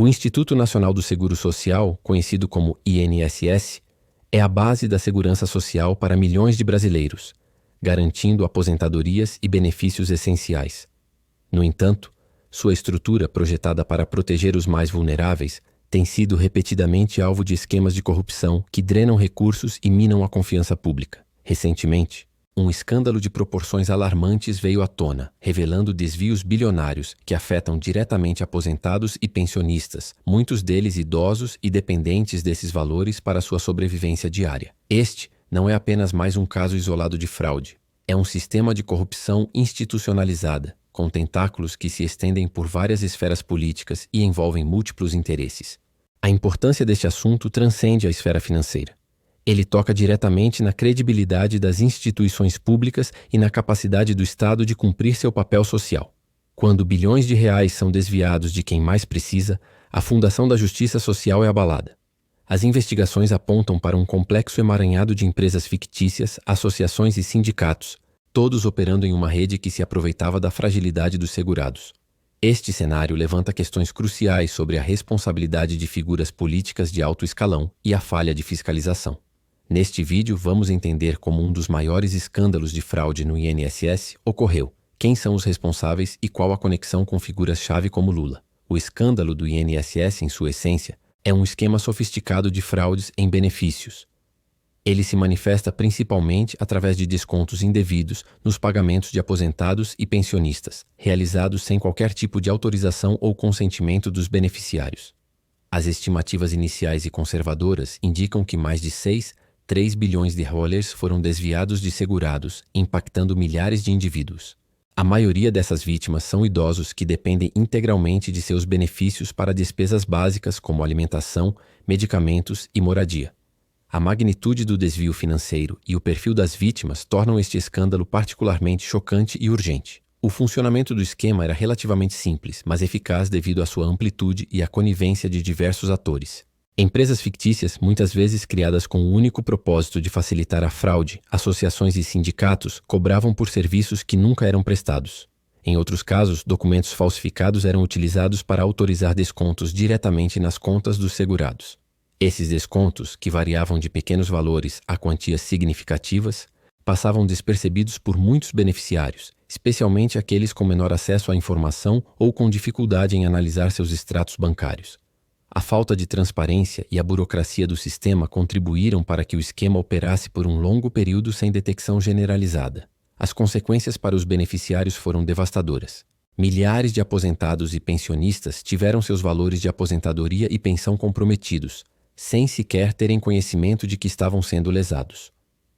O Instituto Nacional do Seguro Social, conhecido como INSS, é a base da segurança social para milhões de brasileiros, garantindo aposentadorias e benefícios essenciais. No entanto, sua estrutura, projetada para proteger os mais vulneráveis, tem sido repetidamente alvo de esquemas de corrupção que drenam recursos e minam a confiança pública. Recentemente, um escândalo de proporções alarmantes veio à tona, revelando desvios bilionários que afetam diretamente aposentados e pensionistas, muitos deles idosos e dependentes desses valores para sua sobrevivência diária. Este não é apenas mais um caso isolado de fraude. É um sistema de corrupção institucionalizada, com tentáculos que se estendem por várias esferas políticas e envolvem múltiplos interesses. A importância deste assunto transcende a esfera financeira. Ele toca diretamente na credibilidade das instituições públicas e na capacidade do Estado de cumprir seu papel social. Quando bilhões de reais são desviados de quem mais precisa, a fundação da justiça social é abalada. As investigações apontam para um complexo emaranhado de empresas fictícias, associações e sindicatos, todos operando em uma rede que se aproveitava da fragilidade dos segurados. Este cenário levanta questões cruciais sobre a responsabilidade de figuras políticas de alto escalão e a falha de fiscalização. Neste vídeo, vamos entender como um dos maiores escândalos de fraude no INSS ocorreu, quem são os responsáveis e qual a conexão com figuras-chave como Lula. O escândalo do INSS, em sua essência, é um esquema sofisticado de fraudes em benefícios. Ele se manifesta principalmente através de descontos indevidos nos pagamentos de aposentados e pensionistas, realizados sem qualquer tipo de autorização ou consentimento dos beneficiários. As estimativas iniciais e conservadoras indicam que mais de 3 bilhões de dólares foram desviados de segurados, impactando milhares de indivíduos. A maioria dessas vítimas são idosos que dependem integralmente de seus benefícios para despesas básicas como alimentação, medicamentos e moradia. A magnitude do desvio financeiro e o perfil das vítimas tornam este escândalo particularmente chocante e urgente. O funcionamento do esquema era relativamente simples, mas eficaz devido à sua amplitude e à conivência de diversos atores. Empresas fictícias, muitas vezes criadas com o único propósito de facilitar a fraude, associações e sindicatos cobravam por serviços que nunca eram prestados. Em outros casos, documentos falsificados eram utilizados para autorizar descontos diretamente nas contas dos segurados. Esses descontos, que variavam de pequenos valores a quantias significativas, passavam despercebidos por muitos beneficiários, especialmente aqueles com menor acesso à informação ou com dificuldade em analisar seus extratos bancários. A falta de transparência e a burocracia do sistema contribuíram para que o esquema operasse por um longo período sem detecção generalizada. As consequências para os beneficiários foram devastadoras. Milhares de aposentados e pensionistas tiveram seus valores de aposentadoria e pensão comprometidos, sem sequer terem conhecimento de que estavam sendo lesados.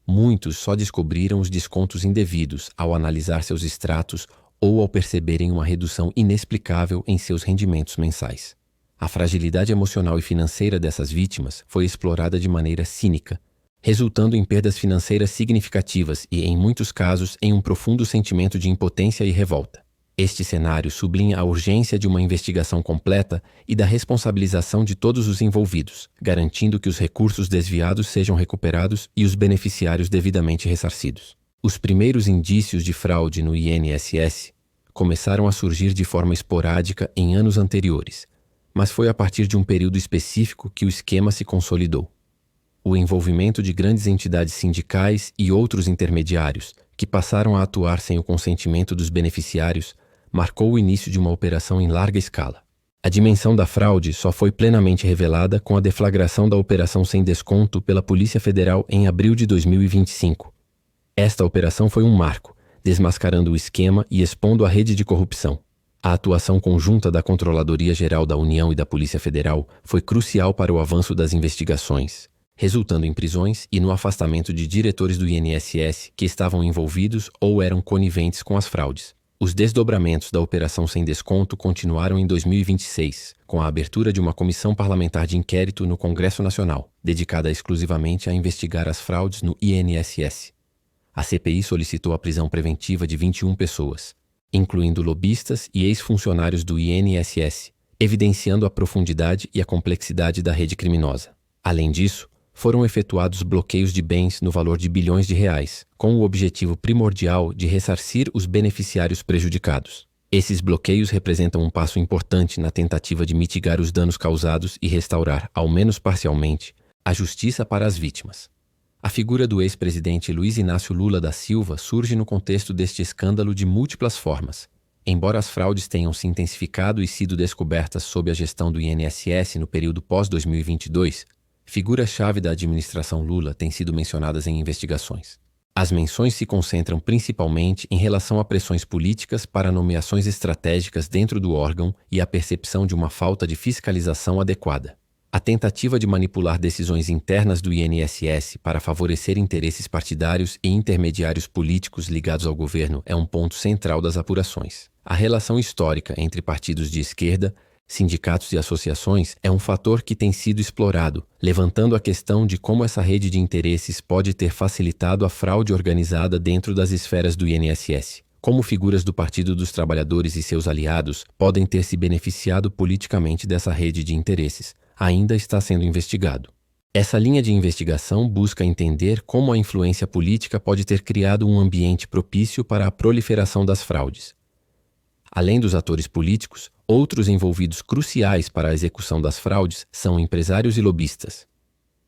Muitos só descobriram os descontos indevidos ao analisar seus extratos ou ao perceberem uma redução inexplicável em seus rendimentos mensais. A fragilidade emocional e financeira dessas vítimas foi explorada de maneira cínica, resultando em perdas financeiras significativas e, em muitos casos, em um profundo sentimento de impotência e revolta. Este cenário sublinha a urgência de uma investigação completa e da responsabilização de todos os envolvidos, garantindo que os recursos desviados sejam recuperados e os beneficiários devidamente ressarcidos. Os primeiros indícios de fraude no INSS começaram a surgir de forma esporádica em anos anteriores, mas foi a partir de um período específico que o esquema se consolidou. O envolvimento de grandes entidades sindicais e outros intermediários, que passaram a atuar sem o consentimento dos beneficiários, marcou o início de uma operação em larga escala. A dimensão da fraude só foi plenamente revelada com a deflagração da Operação Sem Desconto pela Polícia Federal em abril de 2025. Esta operação foi um marco, desmascarando o esquema e expondo a rede de corrupção. A atuação conjunta da Controladoria Geral da União e da Polícia Federal foi crucial para o avanço das investigações, resultando em prisões e no afastamento de diretores do INSS que estavam envolvidos ou eram coniventes com as fraudes. Os desdobramentos da Operação Sem Desconto continuaram em 2026, com a abertura de uma comissão parlamentar de inquérito no Congresso Nacional, dedicada exclusivamente a investigar as fraudes no INSS. A CPI solicitou a prisão preventiva de 21 pessoas, incluindo lobistas e ex-funcionários do INSS, evidenciando a profundidade e a complexidade da rede criminosa. Além disso, foram efetuados bloqueios de bens no valor de bilhões de reais, com o objetivo primordial de ressarcir os beneficiários prejudicados. Esses bloqueios representam um passo importante na tentativa de mitigar os danos causados e restaurar, ao menos parcialmente, a justiça para as vítimas. A figura do ex-presidente Luiz Inácio Lula da Silva surge no contexto deste escândalo de múltiplas formas. Embora as fraudes tenham se intensificado e sido descobertas sob a gestão do INSS no período pós-2022, figuras-chave da administração Lula têm sido mencionadas em investigações. As menções se concentram principalmente em relação a pressões políticas para nomeações estratégicas dentro do órgão e a percepção de uma falta de fiscalização adequada. A tentativa de manipular decisões internas do INSS para favorecer interesses partidários e intermediários políticos ligados ao governo é um ponto central das apurações. A relação histórica entre partidos de esquerda, sindicatos e associações é um fator que tem sido explorado, levantando a questão de como essa rede de interesses pode ter facilitado a fraude organizada dentro das esferas do INSS. Como figuras do Partido dos Trabalhadores e seus aliados podem ter se beneficiado politicamente dessa rede de interesses, ainda está sendo investigado. Essa linha de investigação busca entender como a influência política pode ter criado um ambiente propício para a proliferação das fraudes. Além dos atores políticos, outros envolvidos cruciais para a execução das fraudes são empresários e lobistas.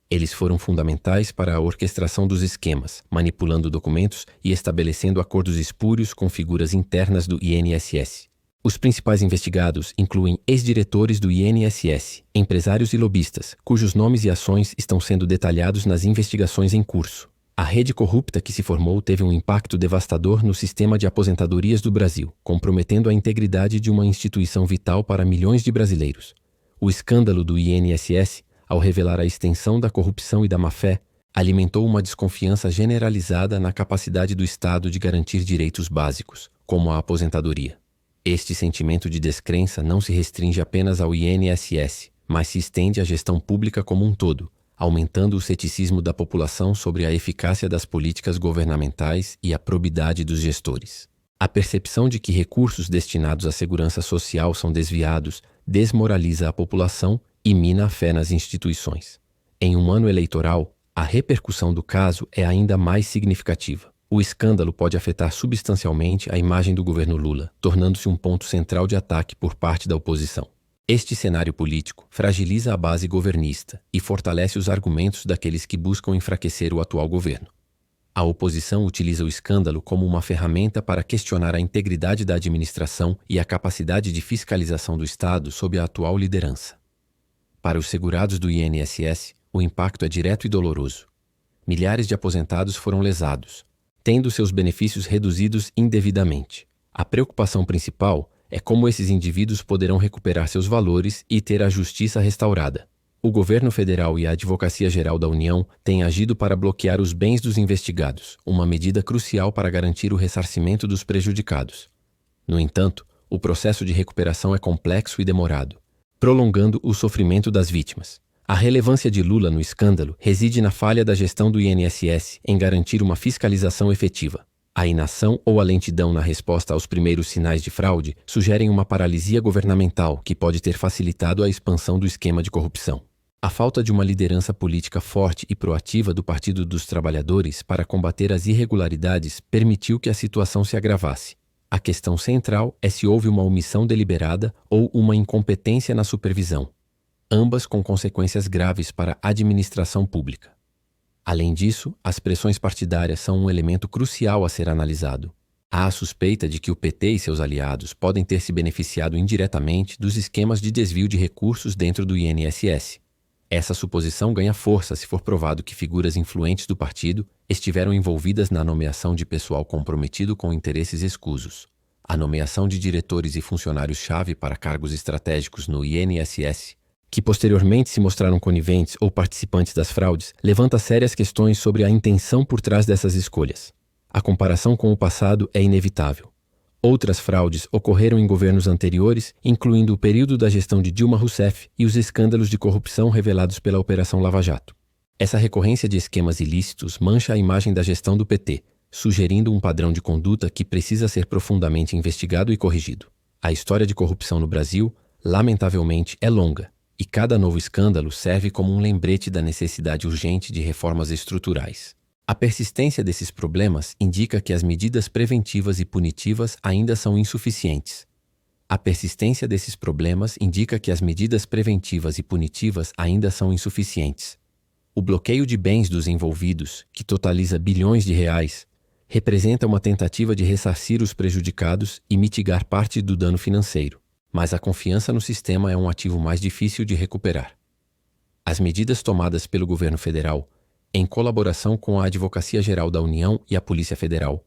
Eles foram fundamentais para a orquestração dos esquemas, manipulando documentos e estabelecendo acordos espúrios com figuras internas do INSS. Os principais investigados incluem ex-diretores do INSS, empresários e lobistas, cujos nomes e ações estão sendo detalhados nas investigações em curso. A rede corrupta que se formou teve um impacto devastador no sistema de aposentadorias do Brasil, comprometendo a integridade de uma instituição vital para milhões de brasileiros. O escândalo do INSS, ao revelar a extensão da corrupção e da má-fé, alimentou uma desconfiança generalizada na capacidade do Estado de garantir direitos básicos, como a aposentadoria. Este sentimento de descrença não se restringe apenas ao INSS, mas se estende à gestão pública como um todo, aumentando o ceticismo da população sobre a eficácia das políticas governamentais e a probidade dos gestores. A percepção de que recursos destinados à segurança social são desviados desmoraliza a população e mina a fé nas instituições. Em um ano eleitoral, a repercussão do caso é ainda mais significativa. O escândalo pode afetar substancialmente a imagem do governo Lula, tornando-se um ponto central de ataque por parte da oposição. Este cenário político fragiliza a base governista e fortalece os argumentos daqueles que buscam enfraquecer o atual governo. A oposição utiliza o escândalo como uma ferramenta para questionar a integridade da administração e a capacidade de fiscalização do Estado sob a atual liderança. Para os segurados do INSS, o impacto é direto e doloroso. Milhares de aposentados foram lesados, tendo seus benefícios reduzidos indevidamente. A preocupação principal é como esses indivíduos poderão recuperar seus valores e ter a justiça restaurada. O governo federal e a Advocacia Geral da União têm agido para bloquear os bens dos investigados, uma medida crucial para garantir o ressarcimento dos prejudicados. No entanto, o processo de recuperação é complexo e demorado, prolongando o sofrimento das vítimas. A relevância de Lula no escândalo reside na falha da gestão do INSS em garantir uma fiscalização efetiva. A inação ou a lentidão na resposta aos primeiros sinais de fraude sugerem uma paralisia governamental que pode ter facilitado a expansão do esquema de corrupção. A falta de uma liderança política forte e proativa do Partido dos Trabalhadores para combater as irregularidades permitiu que a situação se agravasse. A questão central é se houve uma omissão deliberada ou uma incompetência na supervisão, ambas com consequências graves para a administração pública. Além disso, as pressões partidárias são um elemento crucial a ser analisado. Há a suspeita de que o PT e seus aliados podem ter se beneficiado indiretamente dos esquemas de desvio de recursos dentro do INSS. Essa suposição ganha força se for provado que figuras influentes do partido estiveram envolvidas na nomeação de pessoal comprometido com interesses escusos. A nomeação de diretores e funcionários-chave para cargos estratégicos no INSS, que posteriormente se mostraram coniventes ou participantes das fraudes, levanta sérias questões sobre a intenção por trás dessas escolhas. A comparação com o passado é inevitável. Outras fraudes ocorreram em governos anteriores, incluindo o período da gestão de Dilma Rousseff e os escândalos de corrupção revelados pela Operação Lava Jato. Essa recorrência de esquemas ilícitos mancha a imagem da gestão do PT, sugerindo um padrão de conduta que precisa ser profundamente investigado e corrigido. A história de corrupção no Brasil, lamentavelmente, é longa, e cada novo escândalo serve como um lembrete da necessidade urgente de reformas estruturais. A persistência desses problemas indica que as medidas preventivas e punitivas ainda são insuficientes. A persistência desses problemas indica que as medidas preventivas e punitivas ainda são insuficientes. O bloqueio de bens dos envolvidos, que totaliza bilhões de reais, representa uma tentativa de ressarcir os prejudicados e mitigar parte do dano financeiro, mas a confiança no sistema é um ativo mais difícil de recuperar. As medidas tomadas pelo governo federal, em colaboração com a Advocacia Geral da União e a Polícia Federal,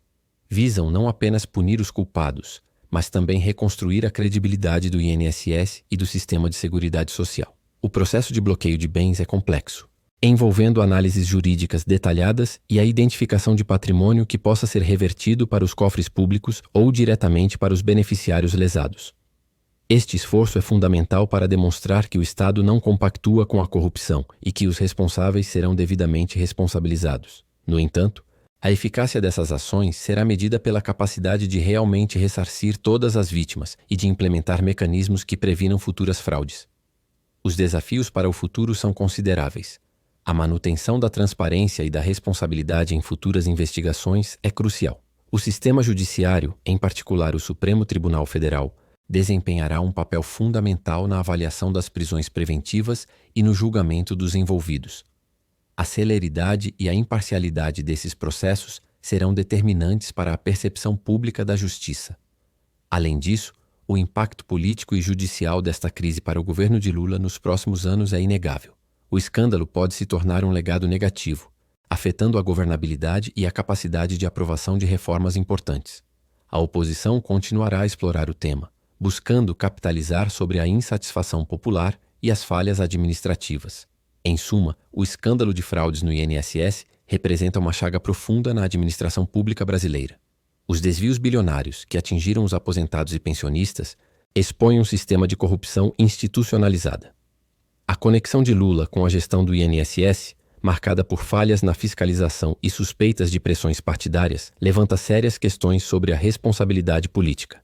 visam não apenas punir os culpados, mas também reconstruir a credibilidade do INSS e do sistema de seguridade social. O processo de bloqueio de bens é complexo, envolvendo análises jurídicas detalhadas e a identificação de patrimônio que possa ser revertido para os cofres públicos ou diretamente para os beneficiários lesados. Este esforço é fundamental para demonstrar que o Estado não compactua com a corrupção e que os responsáveis serão devidamente responsabilizados. No entanto, a eficácia dessas ações será medida pela capacidade de realmente ressarcir todas as vítimas e de implementar mecanismos que previnam futuras fraudes. Os desafios para o futuro são consideráveis. A manutenção da transparência e da responsabilidade em futuras investigações é crucial. O sistema judiciário, em particular o Supremo Tribunal Federal, desempenhará um papel fundamental na avaliação das prisões preventivas e no julgamento dos envolvidos. A celeridade e a imparcialidade desses processos serão determinantes para a percepção pública da justiça. Além disso, o impacto político e judicial desta crise para o governo de Lula nos próximos anos é inegável. O escândalo pode se tornar um legado negativo, afetando a governabilidade e a capacidade de aprovação de reformas importantes. A oposição continuará a explorar o tema, buscando capitalizar sobre a insatisfação popular e as falhas administrativas. Em suma, o escândalo de fraudes no INSS representa uma chaga profunda na administração pública brasileira. Os desvios bilionários que atingiram os aposentados e pensionistas expõem um sistema de corrupção institucionalizada. A conexão de Lula com a gestão do INSS, marcada por falhas na fiscalização e suspeitas de pressões partidárias, levanta sérias questões sobre a responsabilidade política.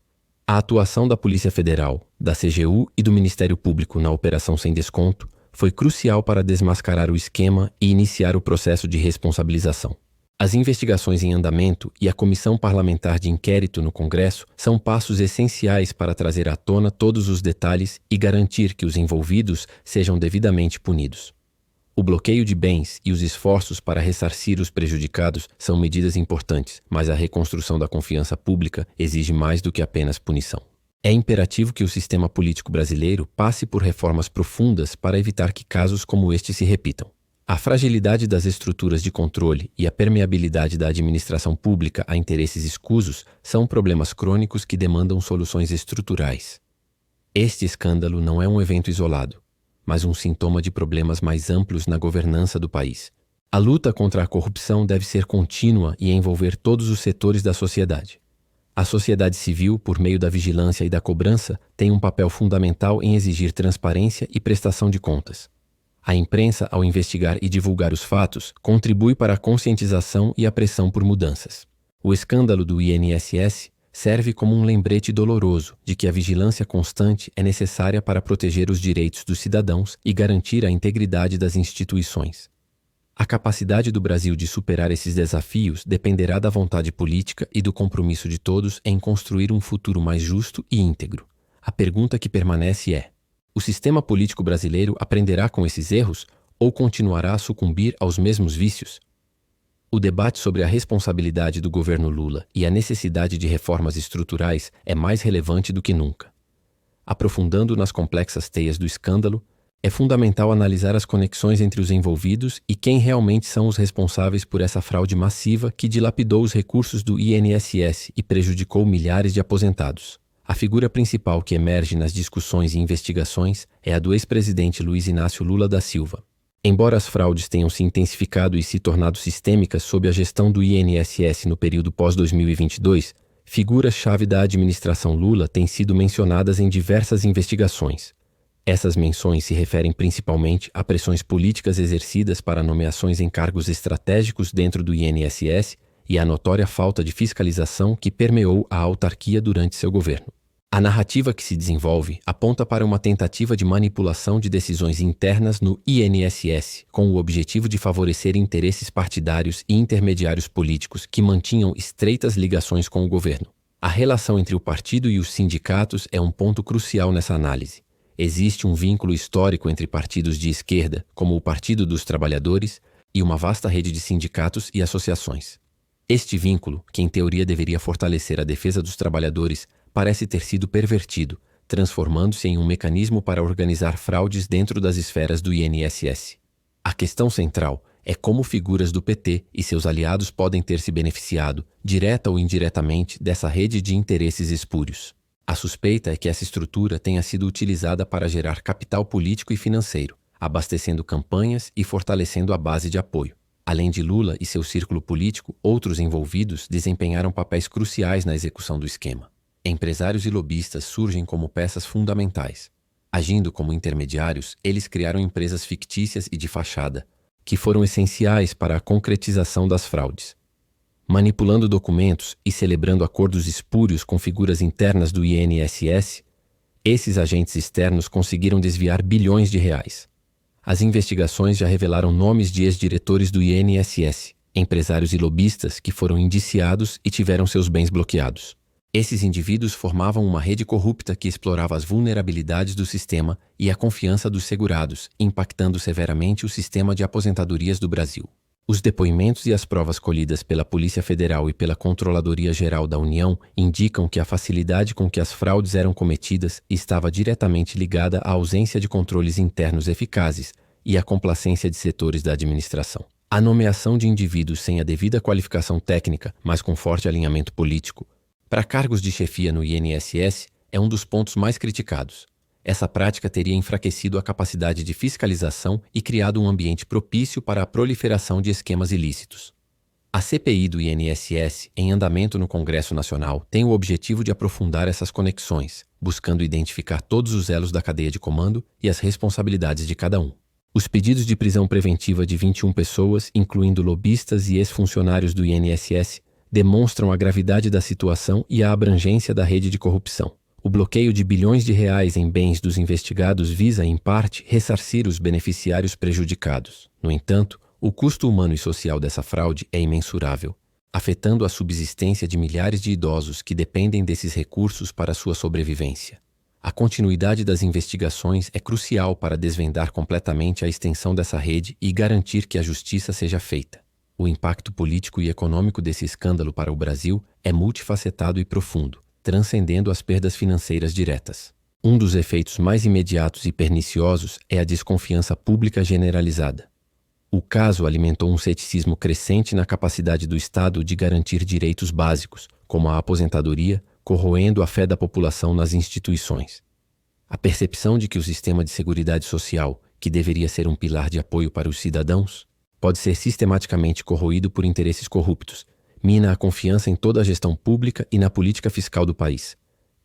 A atuação da Polícia Federal, da CGU e do Ministério Público na Operação Sem Desconto foi crucial para desmascarar o esquema e iniciar o processo de responsabilização. As investigações em andamento e a Comissão Parlamentar de Inquérito no Congresso são passos essenciais para trazer à tona todos os detalhes e garantir que os envolvidos sejam devidamente punidos. O bloqueio de bens e os esforços para ressarcir os prejudicados são medidas importantes, mas a reconstrução da confiança pública exige mais do que apenas punição. É imperativo que o sistema político brasileiro passe por reformas profundas para evitar que casos como este se repitam. A fragilidade das estruturas de controle e a permeabilidade da administração pública a interesses escusos são problemas crônicos que demandam soluções estruturais. Este escândalo não é um evento isolado, mas um sintoma de problemas mais amplos na governança do país. A luta contra a corrupção deve ser contínua e envolver todos os setores da sociedade. A sociedade civil, por meio da vigilância e da cobrança, tem um papel fundamental em exigir transparência e prestação de contas. A imprensa, ao investigar e divulgar os fatos, contribui para a conscientização e a pressão por mudanças. O escândalo do INSS serve como um lembrete doloroso de que a vigilância constante é necessária para proteger os direitos dos cidadãos e garantir a integridade das instituições. A capacidade do Brasil de superar esses desafios dependerá da vontade política e do compromisso de todos em construir um futuro mais justo e íntegro. A pergunta que permanece é: o sistema político brasileiro aprenderá com esses erros ou continuará a sucumbir aos mesmos vícios? O debate sobre a responsabilidade do governo Lula e a necessidade de reformas estruturais é mais relevante do que nunca. Aprofundando nas complexas teias do escândalo, é fundamental analisar as conexões entre os envolvidos e quem realmente são os responsáveis por essa fraude massiva que dilapidou os recursos do INSS e prejudicou milhares de aposentados. A figura principal que emerge nas discussões e investigações é a do ex-presidente Luiz Inácio Lula da Silva. Embora as fraudes tenham se intensificado e se tornado sistêmicas sob a gestão do INSS no período pós-2022, figuras-chave da administração Lula têm sido mencionadas em diversas investigações. Essas menções se referem principalmente a pressões políticas exercidas para nomeações em cargos estratégicos dentro do INSS e à notória falta de fiscalização que permeou a autarquia durante seu governo. A narrativa que se desenvolve aponta para uma tentativa de manipulação de decisões internas no INSS, com o objetivo de favorecer interesses partidários e intermediários políticos que mantinham estreitas ligações com o governo. A relação entre o partido e os sindicatos é um ponto crucial nessa análise. Existe um vínculo histórico entre partidos de esquerda, como o Partido dos Trabalhadores, e uma vasta rede de sindicatos e associações. Este vínculo, que em teoria deveria fortalecer a defesa dos trabalhadores, parece ter sido pervertido, transformando-se em um mecanismo para organizar fraudes dentro das esferas do INSS. A questão central é como figuras do PT e seus aliados podem ter se beneficiado, direta ou indiretamente, dessa rede de interesses espúrios. A suspeita é que essa estrutura tenha sido utilizada para gerar capital político e financeiro, abastecendo campanhas e fortalecendo a base de apoio. Além de Lula e seu círculo político, outros envolvidos desempenharam papéis cruciais na execução do esquema. Empresários e lobistas surgem como peças fundamentais. Agindo como intermediários, eles criaram empresas fictícias e de fachada, que foram essenciais para a concretização das fraudes. Manipulando documentos e celebrando acordos espúrios com figuras internas do INSS, esses agentes externos conseguiram desviar bilhões de reais. As investigações já revelaram nomes de ex-diretores do INSS, empresários e lobistas que foram indiciados e tiveram seus bens bloqueados. Esses indivíduos formavam uma rede corrupta que explorava as vulnerabilidades do sistema e a confiança dos segurados, impactando severamente o sistema de aposentadorias do Brasil. Os depoimentos e as provas colhidas pela Polícia Federal e pela Controladoria Geral da União indicam que a facilidade com que as fraudes eram cometidas estava diretamente ligada à ausência de controles internos eficazes e à complacência de setores da administração. A nomeação de indivíduos sem a devida qualificação técnica, mas com forte alinhamento político, para cargos de chefia no INSS é um dos pontos mais criticados. Essa prática teria enfraquecido a capacidade de fiscalização e criado um ambiente propício para a proliferação de esquemas ilícitos. A CPI do INSS, em andamento no Congresso Nacional, tem o objetivo de aprofundar essas conexões, buscando identificar todos os elos da cadeia de comando e as responsabilidades de cada um. Os pedidos de prisão preventiva de 21 pessoas, incluindo lobistas e ex-funcionários do INSS, demonstram a gravidade da situação e a abrangência da rede de corrupção. O bloqueio de bilhões de reais em bens dos investigados visa, em parte, ressarcir os beneficiários prejudicados. No entanto, o custo humano e social dessa fraude é imensurável, afetando a subsistência de milhares de idosos que dependem desses recursos para sua sobrevivência. A continuidade das investigações é crucial para desvendar completamente a extensão dessa rede e garantir que a justiça seja feita. O impacto político e econômico desse escândalo para o Brasil é multifacetado e profundo, transcendendo as perdas financeiras diretas. Um dos efeitos mais imediatos e perniciosos é a desconfiança pública generalizada. O caso alimentou um ceticismo crescente na capacidade do Estado de garantir direitos básicos, como a aposentadoria, corroendo a fé da população nas instituições. A percepção de que o sistema de seguridade social, que deveria ser um pilar de apoio para os cidadãos, pode ser sistematicamente corroído por interesses corruptos, mina a confiança em toda a gestão pública e na política fiscal do país.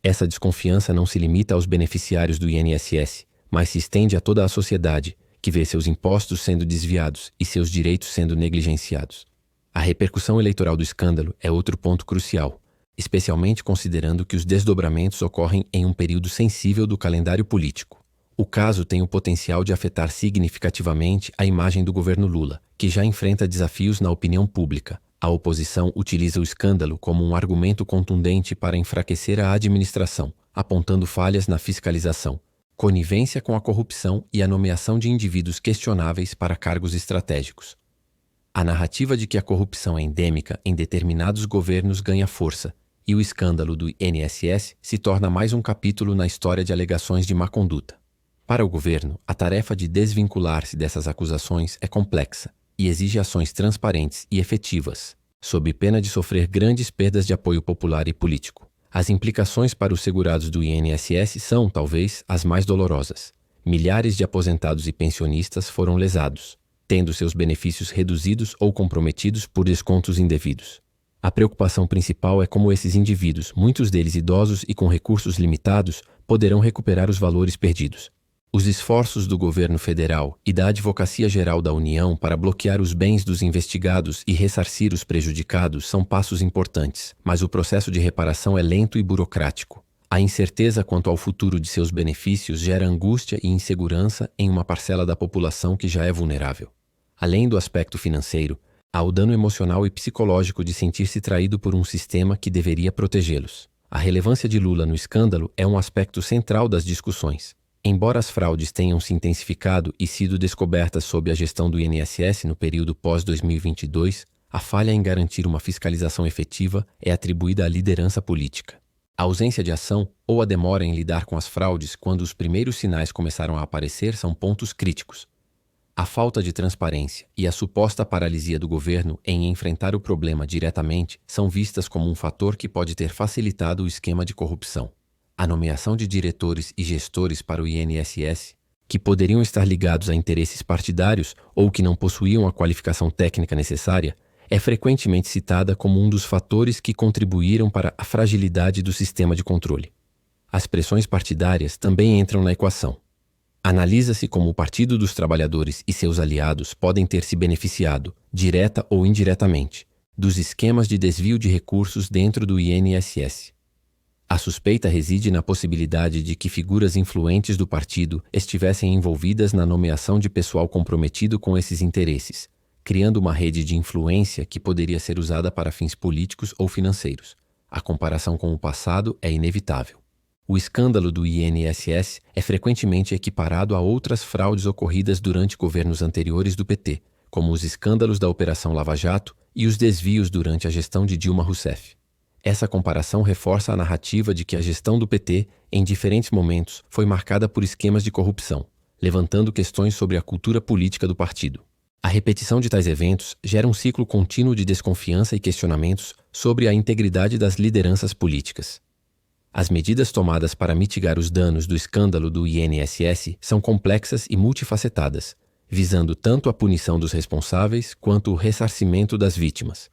Essa desconfiança não se limita aos beneficiários do INSS, mas se estende a toda a sociedade, que vê seus impostos sendo desviados e seus direitos sendo negligenciados. A repercussão eleitoral do escândalo é outro ponto crucial, especialmente considerando que os desdobramentos ocorrem em um período sensível do calendário político. O caso tem o potencial de afetar significativamente a imagem do governo Lula, que já enfrenta desafios na opinião pública. A oposição utiliza o escândalo como um argumento contundente para enfraquecer a administração, apontando falhas na fiscalização, conivência com a corrupção e a nomeação de indivíduos questionáveis para cargos estratégicos. A narrativa de que a corrupção é endêmica em determinados governos ganha força, e o escândalo do INSS se torna mais um capítulo na história de alegações de má conduta. Para o governo, a tarefa de desvincular-se dessas acusações é complexa e exige ações transparentes e efetivas, sob pena de sofrer grandes perdas de apoio popular e político. As implicações para os segurados do INSS são, talvez, as mais dolorosas. Milhares de aposentados e pensionistas foram lesados, tendo seus benefícios reduzidos ou comprometidos por descontos indevidos. A preocupação principal é como esses indivíduos, muitos deles idosos e com recursos limitados, poderão recuperar os valores perdidos. Os esforços do governo federal e da Advocacia Geral da União para bloquear os bens dos investigados e ressarcir os prejudicados são passos importantes, mas o processo de reparação é lento e burocrático. A incerteza quanto ao futuro de seus benefícios gera angústia e insegurança em uma parcela da população que já é vulnerável. Além do aspecto financeiro, há o dano emocional e psicológico de sentir-se traído por um sistema que deveria protegê-los. A relevância de Lula no escândalo é um aspecto central das discussões. Embora as fraudes tenham se intensificado e sido descobertas sob a gestão do INSS no período pós-2022, a falha em garantir uma fiscalização efetiva é atribuída à liderança política. A ausência de ação ou a demora em lidar com as fraudes quando os primeiros sinais começaram a aparecer são pontos críticos. A falta de transparência e a suposta paralisia do governo em enfrentar o problema diretamente são vistas como um fator que pode ter facilitado o esquema de corrupção. A nomeação de diretores e gestores para o INSS, que poderiam estar ligados a interesses partidários ou que não possuíam a qualificação técnica necessária, é frequentemente citada como um dos fatores que contribuíram para a fragilidade do sistema de controle. As pressões partidárias também entram na equação. Analisa-se como o Partido dos Trabalhadores e seus aliados podem ter se beneficiado, direta ou indiretamente, dos esquemas de desvio de recursos dentro do INSS. A suspeita reside na possibilidade de que figuras influentes do partido estivessem envolvidas na nomeação de pessoal comprometido com esses interesses, criando uma rede de influência que poderia ser usada para fins políticos ou financeiros. A comparação com o passado é inevitável. O escândalo do INSS é frequentemente equiparado a outras fraudes ocorridas durante governos anteriores do PT, como os escândalos da Operação Lava Jato e os desvios durante a gestão de Dilma Rousseff. Essa comparação reforça a narrativa de que a gestão do PT, em diferentes momentos, foi marcada por esquemas de corrupção, levantando questões sobre a cultura política do partido. A repetição de tais eventos gera um ciclo contínuo de desconfiança e questionamentos sobre a integridade das lideranças políticas. As medidas tomadas para mitigar os danos do escândalo do INSS são complexas e multifacetadas, visando tanto a punição dos responsáveis quanto o ressarcimento das vítimas.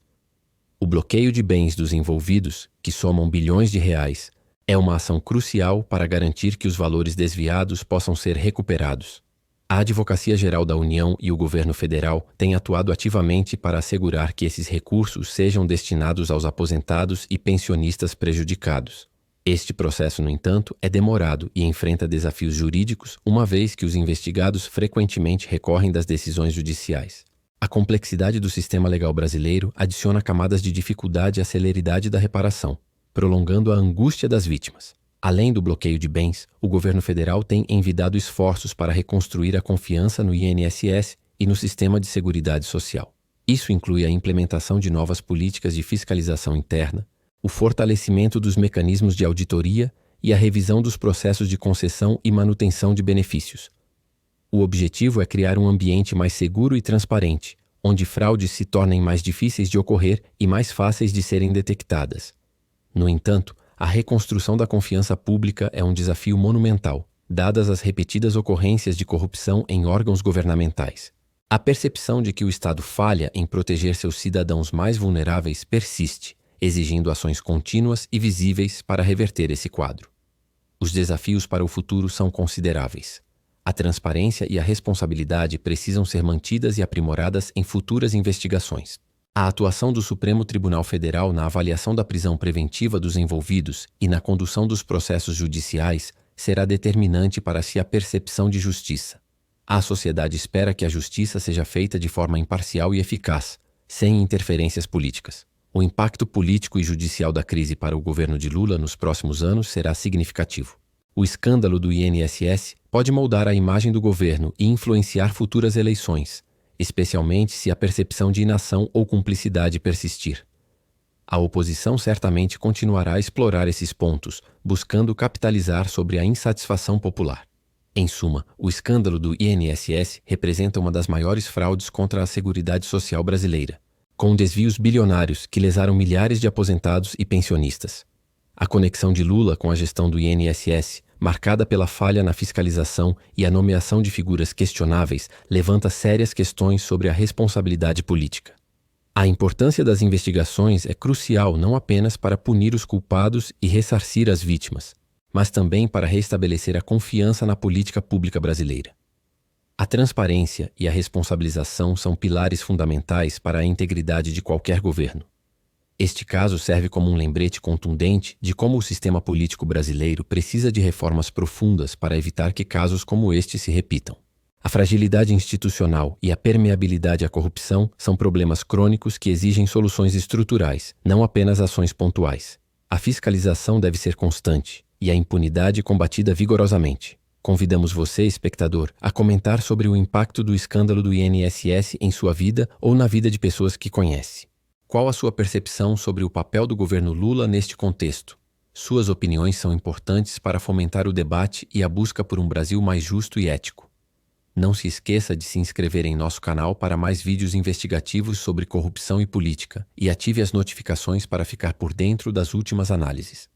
O bloqueio de bens dos envolvidos, que somam bilhões de reais, é uma ação crucial para garantir que os valores desviados possam ser recuperados. A Advocacia Geral da União e o governo federal têm atuado ativamente para assegurar que esses recursos sejam destinados aos aposentados e pensionistas prejudicados. Este processo, no entanto, é demorado e enfrenta desafios jurídicos, uma vez que os investigados frequentemente recorrem das decisões judiciais. A complexidade do sistema legal brasileiro adiciona camadas de dificuldade à celeridade da reparação, prolongando a angústia das vítimas. Além do bloqueio de bens, o governo federal tem envidado esforços para reconstruir a confiança no INSS e no sistema de seguridade social. Isso inclui a implementação de novas políticas de fiscalização interna, o fortalecimento dos mecanismos de auditoria e a revisão dos processos de concessão e manutenção de benefícios. O objetivo é criar um ambiente mais seguro e transparente, onde fraudes se tornem mais difíceis de ocorrer e mais fáceis de serem detectadas. No entanto, a reconstrução da confiança pública é um desafio monumental, dadas as repetidas ocorrências de corrupção em órgãos governamentais. A percepção de que o Estado falha em proteger seus cidadãos mais vulneráveis persiste, exigindo ações contínuas e visíveis para reverter esse quadro. Os desafios para o futuro são consideráveis. A transparência e a responsabilidade precisam ser mantidas e aprimoradas em futuras investigações. A atuação do Supremo Tribunal Federal na avaliação da prisão preventiva dos envolvidos e na condução dos processos judiciais será determinante para a percepção de justiça. A sociedade espera que a justiça seja feita de forma imparcial e eficaz, sem interferências políticas. O impacto político e judicial da crise para o governo de Lula nos próximos anos será significativo. O escândalo do INSS pode moldar a imagem do governo e influenciar futuras eleições, especialmente se a percepção de inação ou cumplicidade persistir. A oposição certamente continuará a explorar esses pontos, buscando capitalizar sobre a insatisfação popular. Em suma, o escândalo do INSS representa uma das maiores fraudes contra a Seguridade Social brasileira, com desvios bilionários que lesaram milhares de aposentados e pensionistas. A conexão de Lula com a gestão do INSS, marcada pela falha na fiscalização e a nomeação de figuras questionáveis, levanta sérias questões sobre a responsabilidade política. A importância das investigações é crucial não apenas para punir os culpados e ressarcir as vítimas, mas também para restabelecer a confiança na política pública brasileira. A transparência e a responsabilização são pilares fundamentais para a integridade de qualquer governo. Este caso serve como um lembrete contundente de como o sistema político brasileiro precisa de reformas profundas para evitar que casos como este se repitam. A fragilidade institucional e a permeabilidade à corrupção são problemas crônicos que exigem soluções estruturais, não apenas ações pontuais. A fiscalização deve ser constante e a impunidade combatida vigorosamente. Convidamos você, espectador, a comentar sobre o impacto do escândalo do INSS em sua vida ou na vida de pessoas que conhece. Qual a sua percepção sobre o papel do governo Lula neste contexto? Suas opiniões são importantes para fomentar o debate e a busca por um Brasil mais justo e ético. Não se esqueça de se inscrever em nosso canal para mais vídeos investigativos sobre corrupção e política e ative as notificações para ficar por dentro das últimas análises.